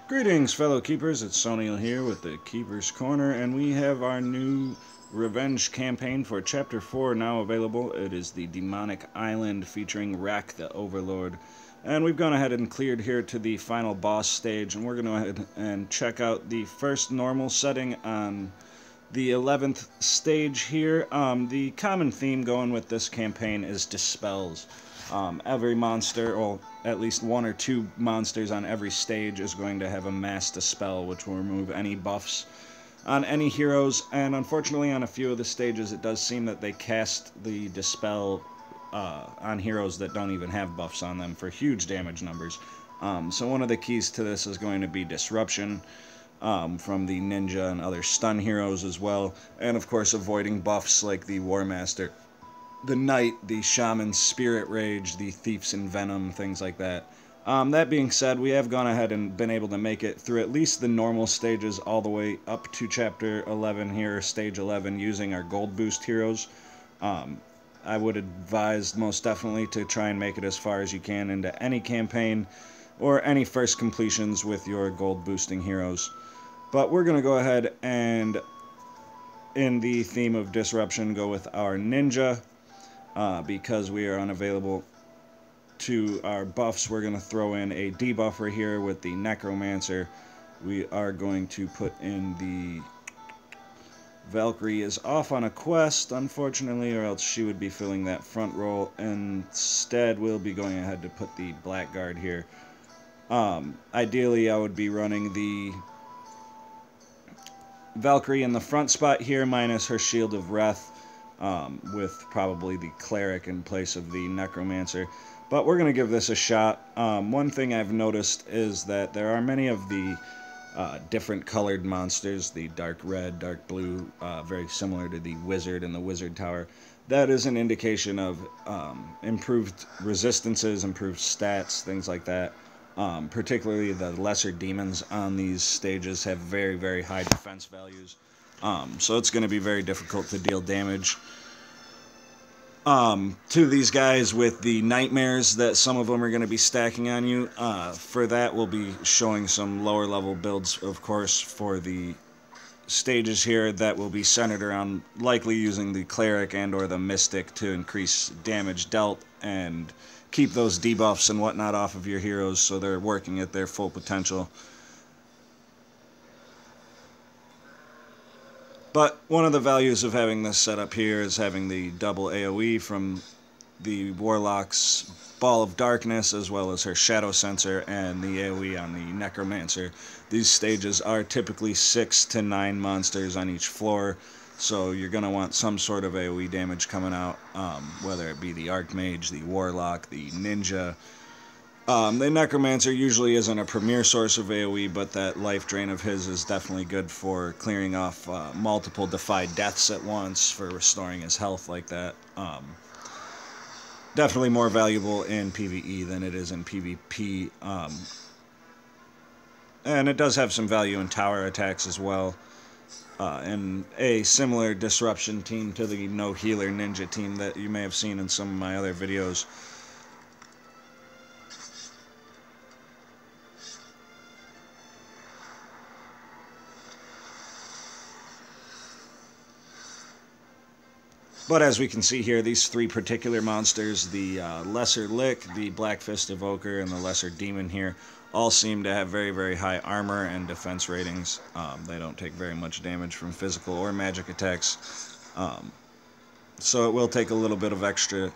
Greetings, fellow keepers. It's Soniel here with the Keeper's Corner, and we have our new revenge campaign for Chapter 4 now available. It is the Demonic Island featuring Raq the Overlord. And we've gone ahead and cleared here to the final boss stage, and we're going to go ahead and check out the first normal setting on the 11th stage here. The common theme going with this campaign is dispels. Every monster, or at least one or two monsters on every stage, is going to have a mass dispel, which will remove any buffs on any heroes. And unfortunately, on a few of the stages, it does seem that they cast the dispel on heroes that don't even have buffs on them for huge damage numbers. So one of the keys to this is going to be disruption from the ninja and other stun heroes as well, and of course avoiding buffs like the War Master, the Knight, the Shaman's Spirit Rage, the Thief's Venom, things like that. That being said, we have gone ahead and been able to make it through at least the normal stages all the way up to Chapter 11 here, Stage 11, using our Gold Boost heroes. I would advise most definitely to try and make it as far as you can into any campaign or any first completions with your Gold Boosting heroes. But we're going to go ahead and, in the theme of disruption, go with our ninja. Because we are unavailable to our buffs, we're going to throw in a debuffer here with the Necromancer. We are going to put in the Valkyrie is off on a quest, unfortunately, or else she would be filling that front role. Instead, we'll be going ahead to put the Blackguard here. Ideally, I would be running the Valkyrie in the front spot here, minus her Shield of Wrath. With probably the Cleric in place of the Necromancer. But we're going to give this a shot. One thing I've noticed is that there are many of the different colored monsters, the dark red, dark blue, very similar to the Wizard in the Wizard Tower. That is an indication of improved resistances, improved stats, things like that. Particularly the lesser demons on these stages have very, very high defense values. So it's going to be very difficult to deal damage to these guys with the nightmares that some of them are going to be stacking on you. For that, we'll be showing some lower level builds, of course, for the stages here that will be centered around likely using the Cleric and or the Mystic to increase damage dealt and keep those debuffs and whatnot off of your heroes so they're working at their full potential. But one of the values of having this set up here is having the double AoE from the Warlock's Ball of Darkness, as well as her Shadow Sensor and the AoE on the Necromancer. These stages are typically 6 to 9 monsters on each floor, so you're going to want some sort of AoE damage coming out, whether it be the Archmage, the Warlock, the Ninja. The Necromancer usually isn't a premier source of AoE, but that life drain of his is definitely good for clearing off multiple Defy Deaths at once, for restoring his health like that. Definitely more valuable in PvE than it is in PvP. And it does have some value in tower attacks as well. And a similar disruption team to the No Healer Ninja team that you may have seen in some of my other videos. But as we can see here, these three particular monsters, the Lesser Lick, the Black Fist Evoker, and the Lesser Demon here, all seem to have very, very high armor and defense ratings. They don't take very much damage from physical or magic attacks. So it will take a little bit of extra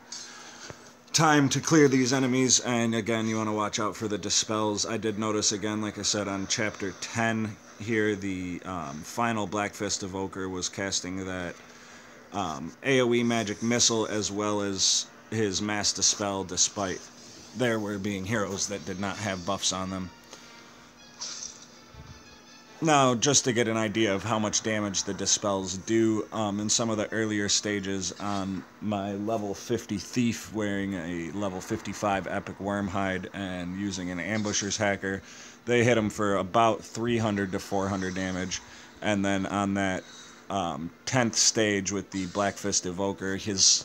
time to clear these enemies, and again, you want to watch out for the dispels. I did notice, again, like I said, on Chapter 10 here, the final Black Fist Evoker was casting that AoE magic missile as well as his mass dispel, despite there were being heroes that did not have buffs on them. Now, just to get an idea of how much damage the dispels do, in some of the earlier stages on my level 50 Thief wearing a level 55 Epic Wormhide and using an Ambusher's Hacker, they hit him for about 300 to 400 damage, and then on that 10th stage with the Black Fist Evoker, his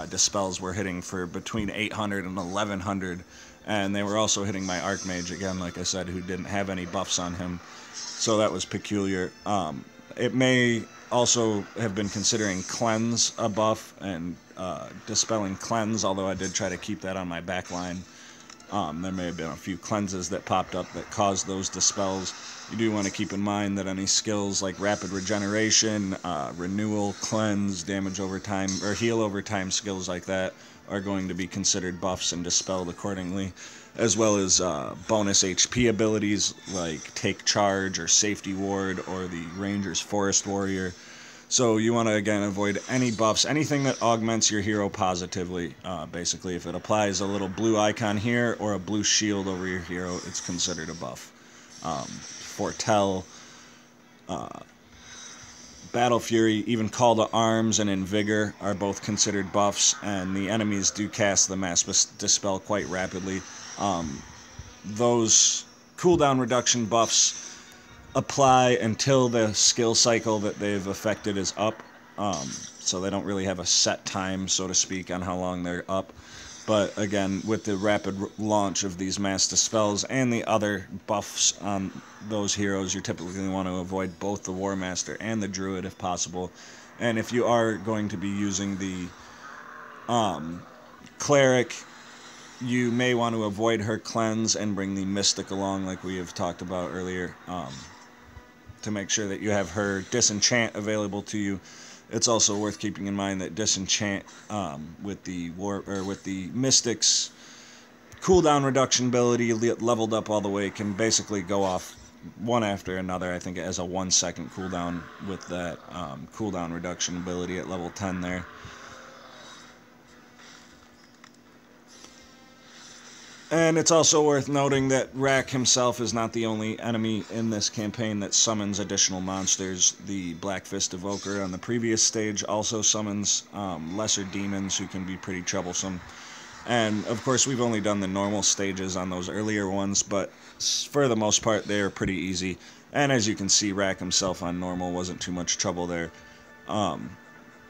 dispels were hitting for between 800 and 1100, and they were also hitting my Archmage again, like I said, who didn't have any buffs on him, so that was peculiar. It may also have been considering Cleanse a buff, and dispelling Cleanse, although I did try to keep that on my back line. There may have been a few cleanses that popped up that caused those dispels. You do want to keep in mind that any skills like Rapid Regeneration, Renewal, Cleanse, Damage over time, or Heal over time skills like that are going to be considered buffs and dispelled accordingly, as well as bonus HP abilities like Take Charge or Safety Ward or the Ranger's Forest Warrior. So you want to, again, avoid any buffs, anything that augments your hero positively. Basically, if it applies a little blue icon here or a blue shield over your hero, it's considered a buff. Foretell, Battle Fury, even Call to Arms and Invigor are both considered buffs, and the enemies do cast the Mass Dispel quite rapidly. Those cooldown reduction buffs apply until the skill cycle that they've affected is up, so they don't really have a set time, so to speak, on how long they're up. But again, with the rapid launch of these Mass Dispels and the other buffs on those heroes, you typically going to want to avoid both the War Master and the Druid if possible. And if you are going to be using the Cleric, you may want to avoid her Cleanse and bring the Mystic along, like we have talked about earlier, to make sure that you have her Disenchant available to you. It's also worth keeping in mind that Disenchant with the Mystic's cooldown reduction ability leveled up all the way can basically go off one after another. I think it has a 1 second cooldown with that cooldown reduction ability at level 10 there. And it's also worth noting that Raq himself is not the only enemy in this campaign that summons additional monsters. The Black Fist Evoker on the previous stage also summons lesser demons who can be pretty troublesome. And, of course, we've only done the normal stages on those earlier ones, but for the most part, they're pretty easy. And as you can see, Raq himself on normal wasn't too much trouble there.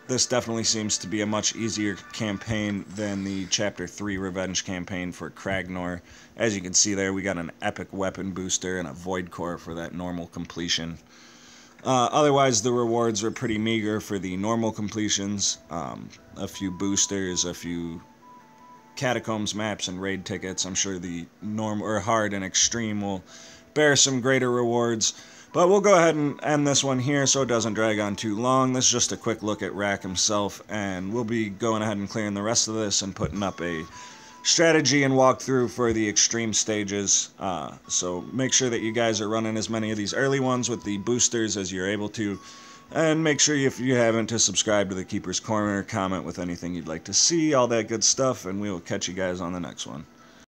This definitely seems to be a much easier campaign than the Chapter 3 Revenge campaign for Kragnor. As you can see there, we got an epic weapon booster and a Void Core for that normal completion. Otherwise, the rewards were pretty meager for the normal completions. A few boosters, a few Catacombs maps and raid tickets. I'm sure the hard and extreme will bear some greater rewards. But we'll go ahead and end this one here so it doesn't drag on too long. This is just a quick look at Raq himself, and we'll be going ahead and clearing the rest of this and putting up a strategy and walkthrough for the extreme stages. So make sure that you guys are running as many of these early ones with the boosters as you're able to. And make sure, if you haven't, to subscribe to the Keeper's Corner, comment with anything you'd like to see, all that good stuff, and we will catch you guys on the next one.